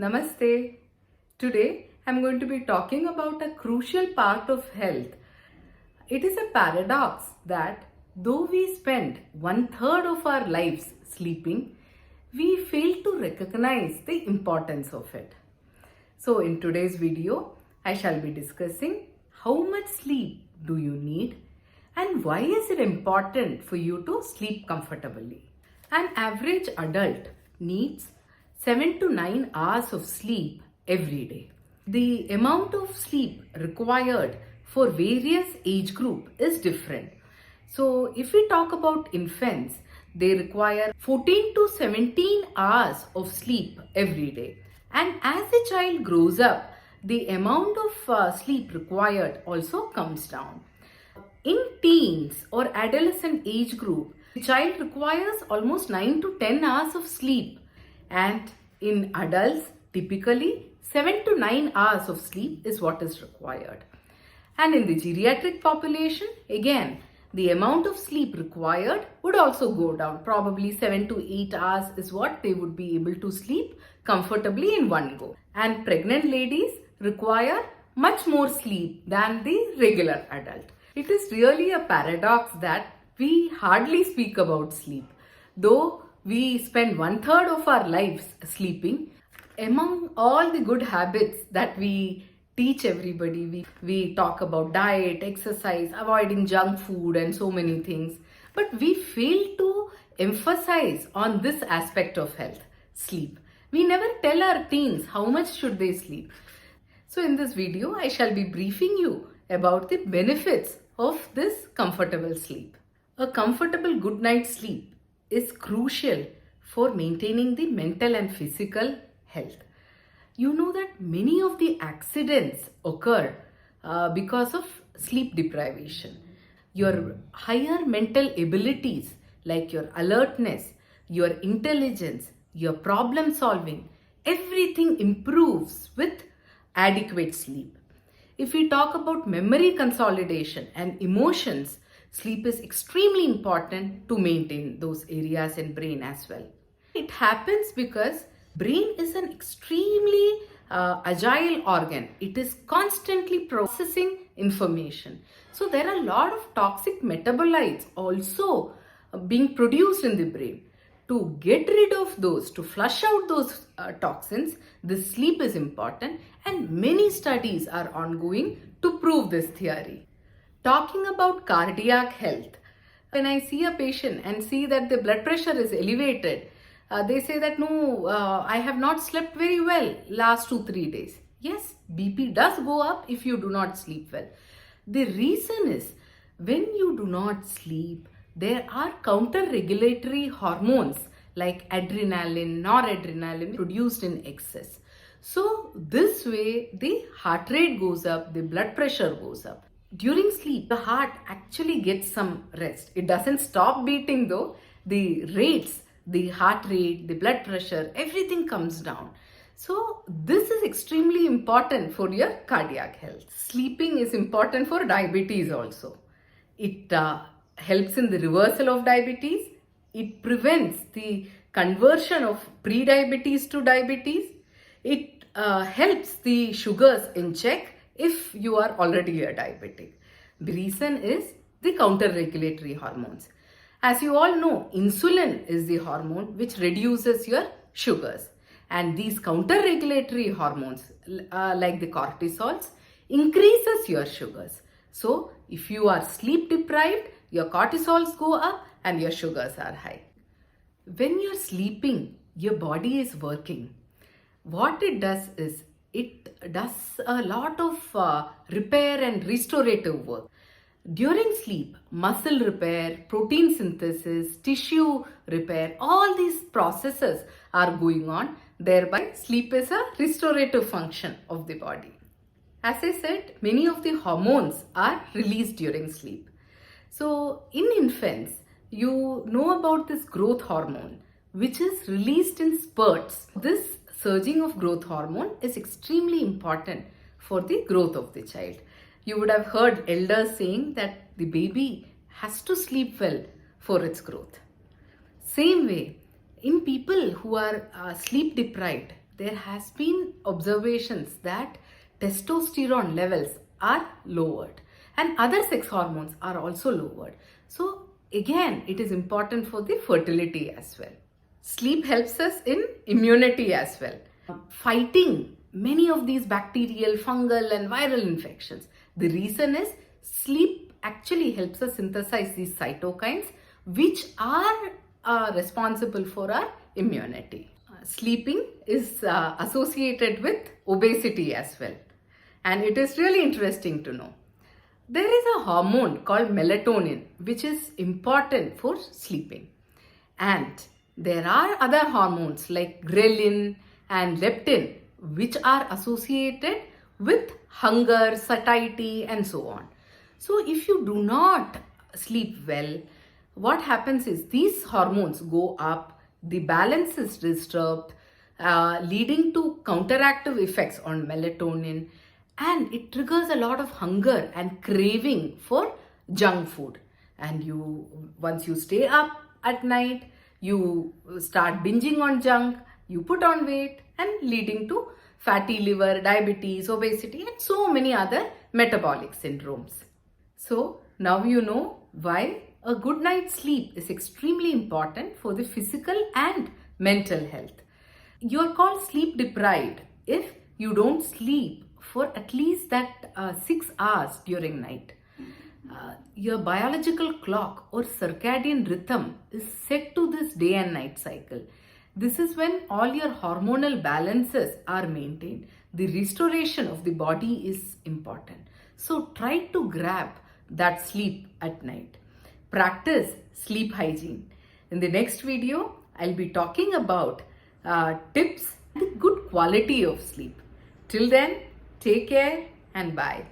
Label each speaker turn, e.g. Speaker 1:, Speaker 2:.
Speaker 1: Namaste. Today I'm going to be talking about a crucial part of health. It is a paradox that though we spend 1/3 of our lives sleeping, we fail to recognize the importance of it. So in today's video, I shall be discussing how much sleep do you need and why is it important for you to sleep comfortably. An average adult needs 7 to 9 hours of sleep every day. The amount of sleep required for various age group is different. So if we talk about infants, they require 14 to 17 hours of sleep every day. And as the child grows up, the amount of sleep required also comes down. In teens or adolescent age group, the child requires almost 9 to 10 hours of sleep, and in adults, typically 7 to 9 hours of sleep is what is required. And in the geriatric population, again, the amount of sleep required would also go down. Probably 7 to 8 hours is what they would be able to sleep comfortably in one go. And pregnant ladies require much more sleep than the regular adult. It is really a paradox that we hardly speak about sleep. Though we spend 1/3 of our lives sleeping, among all the good habits that we teach everybody, we talk about diet, exercise, avoiding junk food and so many things. But we fail to emphasize on this aspect of health, sleep. We never tell our teens how much should they sleep. So in this video, I shall be briefing you about the benefits of this comfortable sleep. A comfortable good night's sleep is crucial for maintaining the mental and physical health. You know that many of the accidents occur because of sleep deprivation. Your higher mental abilities like your alertness, your intelligence, your problem solving, everything improves with adequate sleep. If we talk about memory consolidation and emotions, sleep is extremely important to maintain those areas in brain as well. It happens because brain is an extremely agile organ. It is constantly processing information. So there are a lot of toxic metabolites also being produced in the brain. To get rid of those, to flush out those toxins, the sleep is important, and many studies are ongoing to prove this theory. Talking about cardiac health, when I see a patient and see that the blood pressure is elevated, they say that no, I have not slept very well last 2-3 days. Yes, BP does go up if you do not sleep well. The reason is when you do not sleep, there are counter-regulatory hormones like adrenaline, noradrenaline produced in excess. So this way the heart rate goes up, the blood pressure goes up. During sleep, the heart actually gets some rest. It doesn't stop beating though. The rates, the heart rate, the blood pressure, everything comes down. So this is extremely important for your cardiac health. Sleeping is important for diabetes also. It helps in the reversal of diabetes. It prevents the conversion of pre-diabetes to diabetes. It helps the sugars in check if you are already a diabetic. The reason is the counter-regulatory hormones. As you all know, insulin is the hormone which reduces your sugars. And these counter-regulatory hormones like the cortisols increases your sugars. So if you are sleep deprived, your cortisols go up and your sugars are high. When you're sleeping, your body is working. What it does is it does a lot of repair and restorative work. During sleep, muscle repair, protein synthesis, tissue repair, all these processes are going on. Thereby, sleep is a restorative function of the body. As I said, many of the hormones are released during sleep. So in infants, you know about this growth hormone, which is released in spurts. This surging of growth hormone is extremely important for the growth of the child. You would have heard elders saying that the baby has to sleep well for its growth. Same way, in people who are sleep deprived, there has been observations that testosterone levels are lowered and other sex hormones are also lowered. So again, it is important for the fertility as well. Sleep helps us in immunity as well, fighting many of these bacterial, fungal and viral infections. The reason is sleep actually helps us synthesize these cytokines which are responsible for our immunity. Sleeping is associated with obesity as well, and it is really interesting to know. There is a hormone called melatonin which is important for sleeping, and there are other hormones like ghrelin and leptin which are associated with hunger, satiety and so on. So if you do not sleep well, what happens is these hormones go up, the balance is disturbed, leading to counteractive effects on melatonin, and it triggers a lot of hunger and craving for junk food. And once you stay up at night, you start binging on junk, you put on weight, and leading to fatty liver, diabetes, obesity and so many other metabolic syndromes. So now you know why a good night's sleep is extremely important for the physical and mental health. You are called sleep deprived if you don't sleep for at least that 6 hours during night. Your biological clock or circadian rhythm is set to this day and night cycle. This is when all your hormonal balances are maintained. The restoration of the body is important. So try to grab that sleep at night. Practice sleep hygiene. In the next video, I'll be talking about tips and the good quality of sleep. Till then, take care and bye.